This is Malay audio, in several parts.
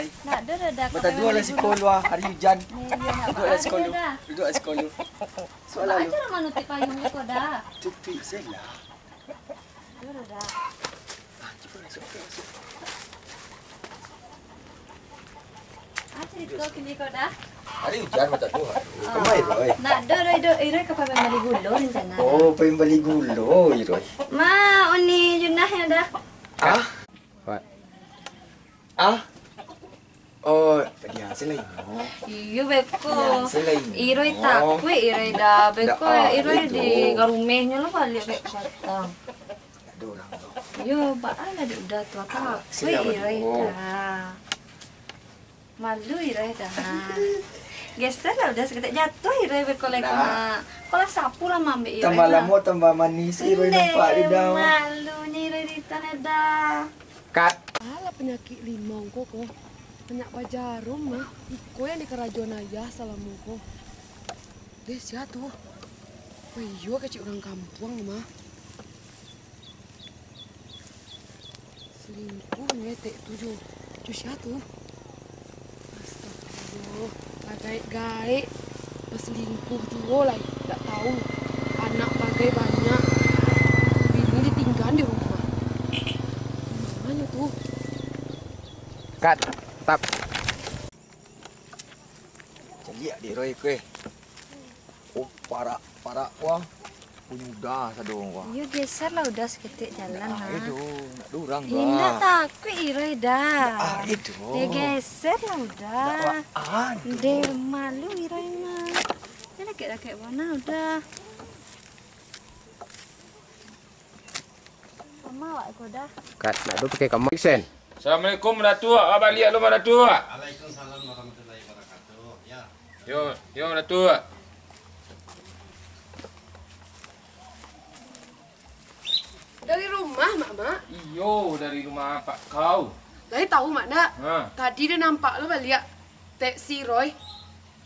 Hai. Nak dah. Berdua lah sekolah hari hujan. Duduk lah sekolah. Duduk lah sekolah. Soalan lu. Aja mana tu payung ni kau dah. Cupi saya lah. Dah. Cuba masuk. Cerita kau kini kau dah. Hari hujan macam tu. Kemai Roy. Nak dah kau pakai beli gula ni sana. Oh, pengen beli gula Roy. Ma, oni junahnya dah. Ah? Ah? Oh, biasa lah ini. Iyo beko. Biasa lah ini. Iroi takwe iroi dah. Beko iroi itu. di garumehnya lo balik beko batang. Ada orang tu. Yo, baan ada udah tua takwe Sila iroi betul. dah. Malu iroi dah. Geser lah udah seketik jatuh iroi beko lagi mak. Kalau sapu lah mambe iroi. Tambah lama tambah manis Roy nampak dia dah. Malu ni iroi di tanah dah. Kat. Alah penyakit limau kok. Banyak bajarum mah. Iko yang di kerajaan ayah salamu kok. Desia tuh. Iyo kecil orang kampung mah. Selingkuh ngetek tujuh. Cucia tuh. Astagfirullah. Gaik-gaik. Selingkuh tuh lah. Tak tahu. Anak bagai banyak. Bini ditinggal di rumah. Mana tuh? Kat. Tap. Celik dia Roy ke. Oh, parak wah. Punyudah sadong wah. Yo geser lah udah seketik jalan ha. Itu, nak durang Indah takut iroi dah. Itu. Dia geser lah udah. Dia malu iroi mah. Dia rakit mana udah. Mama awak kau dah. Kat, nak tu pakai kamu Iksen. Assalamualaikum Datuk. Balik lu Datuk. Waalaikumsalam warahmatullahi wabarakatuh. Ya. Yo Datuk. Dari rumah, Mak. Iyo dari rumah Pak kau. Lai tahu, Mak, dak? Ha. Tadi dia nampak lo balik taksi Roy.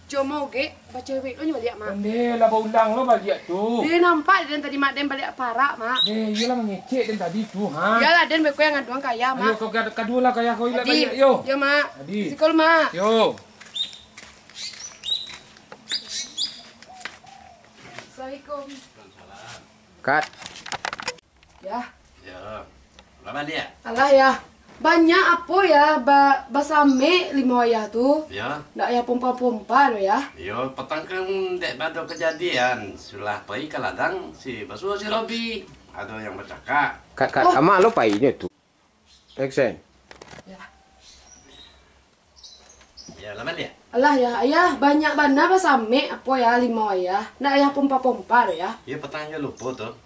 Jomoge, baca cewek lo balik, Mak. Pandai lah ulang lo balik tu. Dia nampak dan tadi Mak Den balik parak, Mak. Iyalah mengecek dan tadi tu ha. Iyalah Den beko yang ngaduang kaya, Ayo Mak. kau kedua lah kaya kau ilat Adi, balik yo. yo, Mak. Adi. Sikol, Mak. Yo. Assalamualaikum. Kat, Ya. Ya. Lama dia. Alah ya. Banyak apa ya basame lima ayah tu. Ya. Ndak ya pompa-pompa lo ya. Yo petang kan dek bado kejadian. Sulah pergi ke ladang si Basuh si Robi. Ada yang bercakap. kat, amak lo painya tu. Iksen. Ya, lama dia. Alah ya, ayah banyak bana basame apa ya lima ayah. Ndak ya pompa-pompa lo ya. Ya petangnya lupa tuh.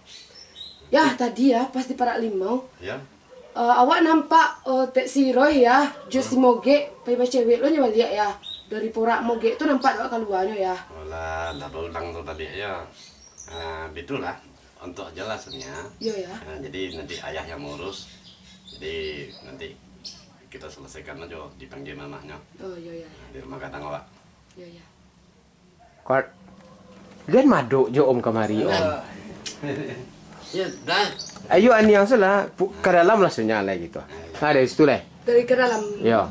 Ya tadi ya pas di parak limau. Ya. Awak nampak taksi Roy ya, jus si moge, pai cewek lo nya balik ya. Dari porak moge tu nampak awak keluarnya ya. Olah, dah berulang tuh tadi ya. Itulah untuk jelasnya. Yo ya. Jadi nanti ayah yang ngurus. Jadi nanti kita selesaikan aja dipanggil mamahnya. Oh yo ya. Di rumah kadang awak. Yo ya. Kat, dia maduk je om kamari om. Ya, dah. Ayo ani yang salah, ke dalam lah senyala gitu. Nah dari situ lah. Dari ke dalam. Yo.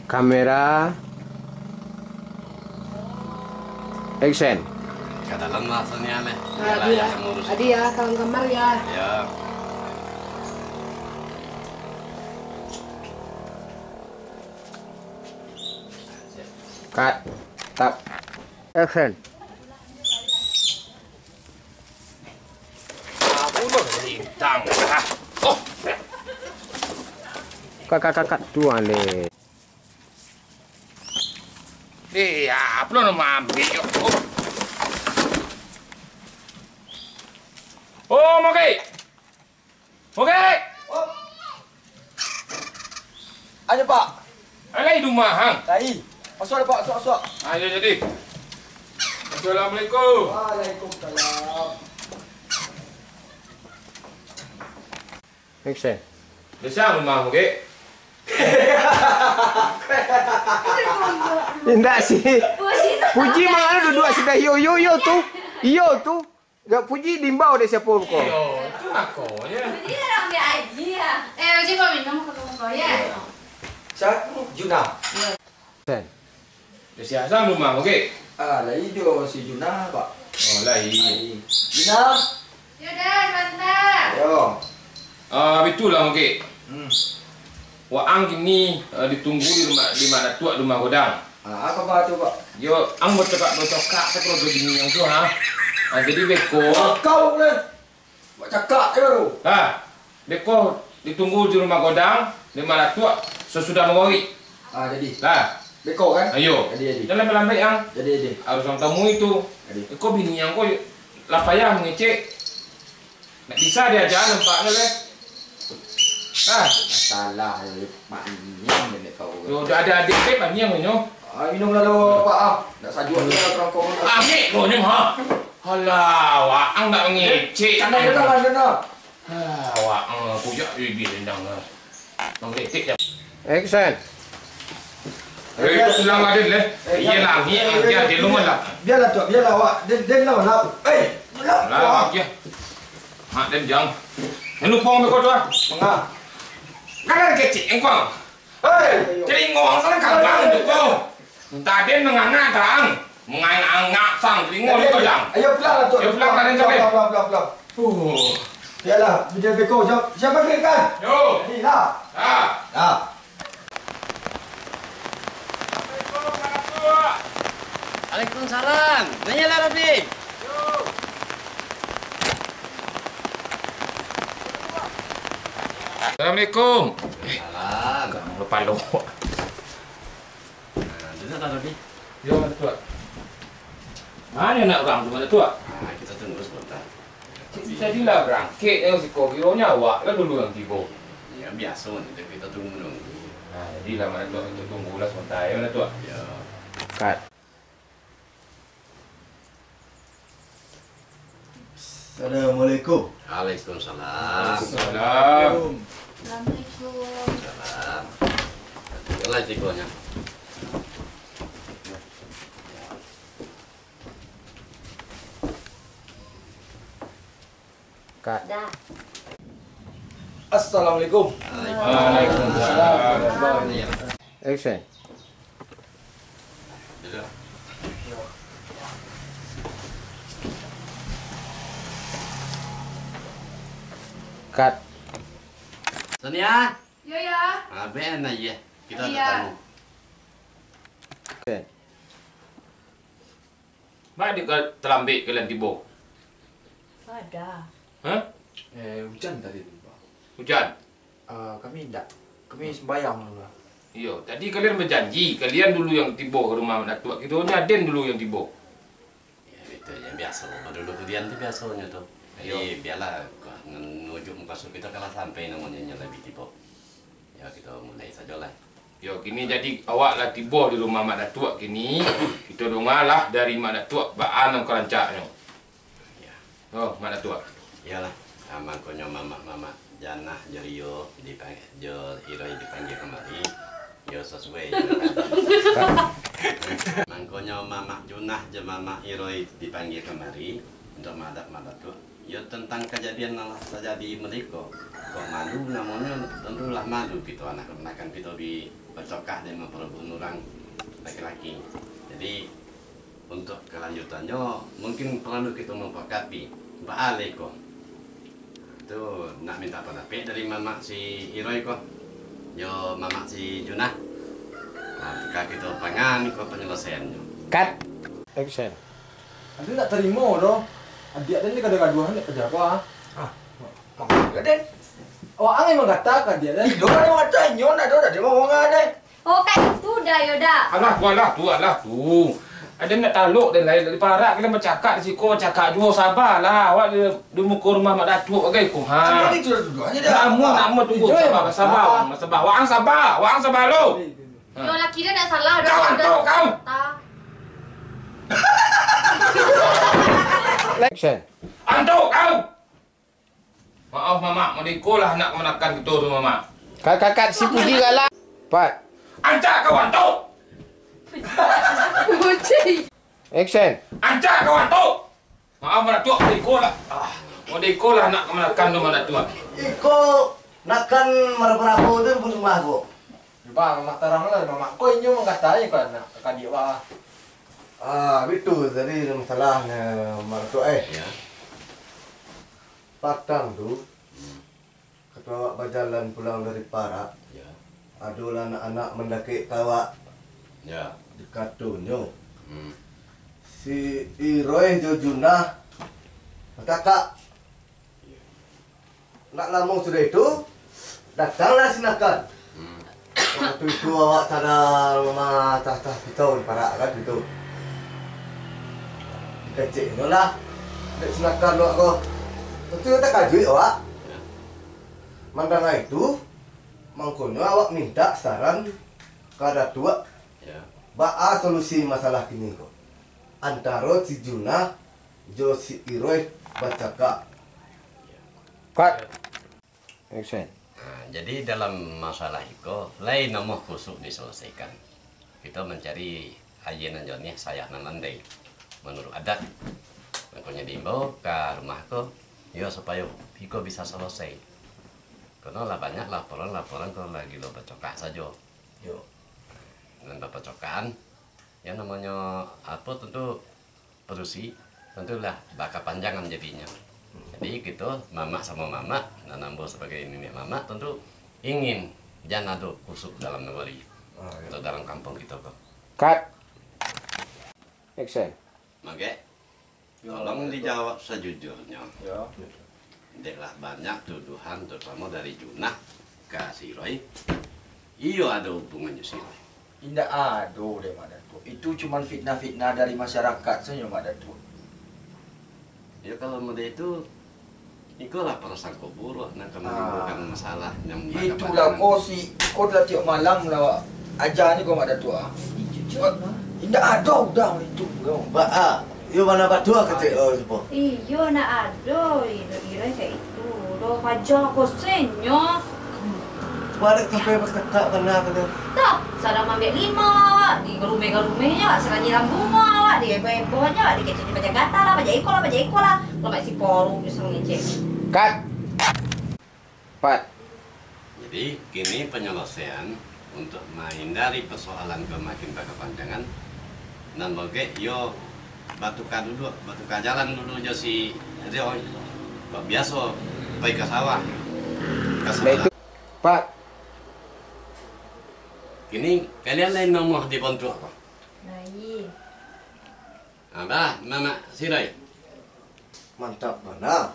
Kamera. Action. Ke dalam lah senyala. Adi ya. Adi ya, kalau kamar ya. Ya. Kat. Tap. Action. Lintang. Oh. Kat tu ale. Apa lo nama ambil yo. Oh, Moge. Ada Pak. Alai rumah hang. Tai. Masuk ada Pak, masuk. Ayo jadi. Assalamualaikum. Waalaikumsalam. Action. Desa rumah Moge. Tidak sih. Puji mana duduk sudah yo tu. Yo tu. Gak puji dimbau deh siapa kau. Yo, itu aku ya. Dia orang dia aja ya. Oji kau minum ke kamu kau ya. Siapa? Juna. Sen. Dia siasa rumah okey. Ah, lah itu si Juna, Pak. Oh, lain. Juna. Yaudah, sebentar. Yo. Itulah okey. Waang kini ditunggu di mana tua rumah godang. Ah, apa tu, Pak? Yo, ang bercakap sekro begini yang tu ha. Jadi beko. Kau boleh. Buat cakap je baru. Beko ditunggu di rumah godang di mana tua sesudah mengori. Ah, jadi. Lah, Beko kan? ayo. Jadi. Jangan lambat yang. Jadi. Harus orang tamu itu. Jadi. Kau bini yang kau lah payah mengecek. Tak bisa dia ajar nampaknya leh. Masalah maknya nenek kau. Yo, ada adik pep yang nyo. Minum lalu, Pak. Nak sajuk dia orang kau. Ambil kau nyo ha. Halah, waang tak mengecek. Kena Juna. Waang kujak bibi rendang lah. Nang letik je. Action. Itu pulang ada leh. Iyalah, dia lumah lah. Biarlah tu, biarlah awak. Dia lah. Lah, okey. Mak dan jang. Lu pong kau tu ah. Mengah. Kan kecik engkau. Hei. Jadi ngong kan kambang tu kau. Tadi menganga tang. Menganga sang telingo lu kau jang. Ayo pulang lah tu. Ayo pulang lah, Ren, sampai. Pulang. Biarlah, dia beko. Siapa kirikan? Yo. Ni lah. Dah. Waalaikumsalam. Nanyalah Robi. Assalamualaikum. Salam. Kamu lupa lo. Duduklah Robi. Yo, mana tua? Mana nak orang tu mana tua? Kita tunggu sebentar. Jadilah berangkit yang si kau bironya awak lah dulu yang tiba. Ya biasa kita tunggu. Nah, jadilah mana tua kita tunggulah sebentar ya mana tua. Ya. Cut. Assalamualaikum. Waalaikumsalam. Salam. Assalamualaikum. Salam. Tunggulah cikonya. Cut. Dah. Assalamualaikum. Waalaikumsalam. Action. Duduk. Cut. Sonia. Ya. Ben aja. Kita ada Iya. tamu. Action. Mak dia terlambat kalian tiba. Ada. Hah? Hujan tadi tu, Pak. Hujan. Kami tak. Kami sembahyang dulu. Iya, tadi kalian berjanji kalian dulu yang tiba ke rumah Datuk. Kita ni Aden dulu yang tiba. Ya itu yang biasa. Dulu kemudian tu biasanya tu. Jadi biarlah menuju masuk kita kalau sampai namanya lebih tiba. Ya kita mulai sajalah. Yo, kini jadi awak lah tiba di rumah Mak Datuk kini. Kita dongalah dari Mak Datuk baan yang kerancaknya. Ya. Oh, Mak Datuk. Iyalah. Mangkonya mama Janah Jorio dipanggil Jo Hiroi dipanggil kemari. Yo sesuai. Mangkonya mama Junah je mama Hiroi dipanggil kemari untuk madap tuh. Yo tentang kejadian yang terjadi mereka. Kok malu namanya tentulah malu gitu anak-anak kita di bercokah dan memperebut orang laki-laki. Jadi untuk kelanjutannya mungkin perlu kita memperkapi balik kok. Itu nak minta pendapat dari mama si Hiroi kok. Yo mama si Junah. Nah, kita pengen kok penyelesaiannya. Cut. Action. Adik tak terima doh. Adik Aden ni gaduh-gaduhan ni kerja apa? Makanya Aden. Awak angin mengatakan dia Aden. Dia kan yang kata nyon ada dia mau ngomong Aden. Oh, kayak itu dah, Yoda. Alah tu. Ada nak taluk dan lain dari parak kalian bercakap di siko cakap juga sabarlah. Awak di muka rumah Mak Datuk bagai ku. Apa ni dua-duanya dah. Kamu tunggu sabar. Wang sabar lo. Yo, laki dia tak salah. Kau antuk kau. Tak. Action. Antuk kau. Maaf Mama, mau lah nak menekan kita tu Mama. Cut. Si Puji kalah. Part. Ancak kau antuk. Action. Ancak kau antuk. Maaf Mak Datuk, mau lah nak menekan tu Mak Datuk. Iko nakkan merperapu itu pun rumah ko. Bang, mak terang lah, mak kau ini mengkatai kan nak kadia wah. Itu tadi masalahnya mertua Ya. Padang tuh. Ketua berjalan pulang dari Parak. Ya. Adalah anak-anak mendaki kawak Ya. di Katunyo. Hmm. Si Iroy Jojuna kakak nak lamung sudah itu datanglah sinakan. Waktu itu awak cara rumah tah-tah kita Parak kan itu. Kecil tu lah. Dek sinakan awak ko. Tentu tak kajui awak. Mandang itu mangkono awak minta saran kada tua. Ya. Ba'a solusi masalah kini kok. Antara si Junah jo si Iroy bacaka. Cut. Action. Nah, jadi dalam masalah itu lain nomor khusus diselesaikan. Kita mencari ayenan jonya saya nanandai menurut adat. Makanya diimbau ke rumahku, ya supaya iko bisa selesai. Karena lah banyak laporan kalau lagi lo bacokak saja. Yo. Dan bacokan, yang namanya apa tentu perusi, tentulah bakal panjangan jadinya. Jadi gitu, mama sama mama, Nanambo sebagai nenek mama tentu ingin jangan ada kusuk dalam negeri atau dalam kampung kita kok. Cut. Action. Maka tolong dijawab sejujurnya. Ya. Deklah banyak tuduhan terutama dari Junah ke si Roy. Iyo ada hubungannya si Roy. Tidak ada deh mak datuk. Itu cuma fitnah-fitnah dari masyarakat saja mak datuk. Ya kalau muda itu ikulah prasangka buruk nak menimbulkan masalah yang Itulah kau si kau dah tiap malam lah ajar ni kau mak datuk ah. Tidak ada udah itu kau. Ba'a, yo mana batua kecil oh sepo. Iyo na ado, iro kayak itu. Do pajar ko senyo. Balik sampai berkekak kena kena. Tak, sarang ambil lima, di garume-garumenya, sarang nyiram bunga, di ebo-ebonya, di kecil di baca gata lah, baca iko lah. Kalau masih poru, justru ngecek. Cut. Pat. Jadi kini penyelesaian untuk menghindari persoalan kemakin berkepanjangan dan bagi yo batuka jalan dulu jo si Rio kok biasa pergi ke sawah Pat. kini kalian lain nomor di Pontuak apa? Lain. Abah, mama sirai. Mantap mana?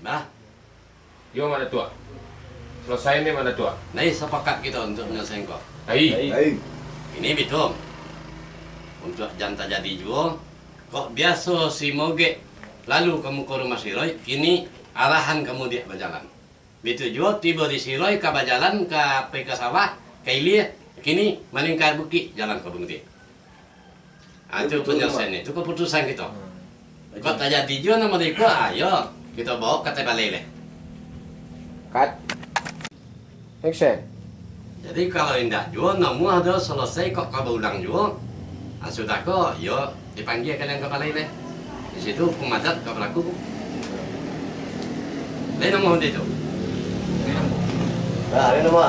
Bah, Yo mana tua? Selesai ni mana tua? nah sepakat kita untuk menyelesaikan kok. Hai. Hei. Ini betul. Untuk janta jadi jual, kok biasa si Moge lalu kamu ke rumah si Roy, kini arahan kamu dia berjalan. Betul juga tiba di si Roy ke berjalan ke sawah, ke ilir, kini malingkar bukit jalan ke Bungti. Itu penyelesaian itu keputusan kita. Kok tak jadi juga nama dia, ayo kita bawa ke Tebalele. Cut. Action. Jadi kalau indah juga, namu ada selesai kok kau ulang juga. Sudah kok, yo dipanggil kalian ke Balai. Di situ pemandat kau berlaku. Lain nama itu. Nah, ini nama.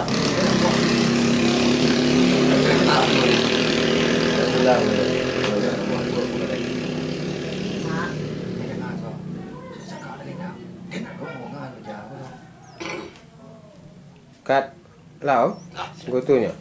Pulang. Cut. Lau. Nah, Gutunya.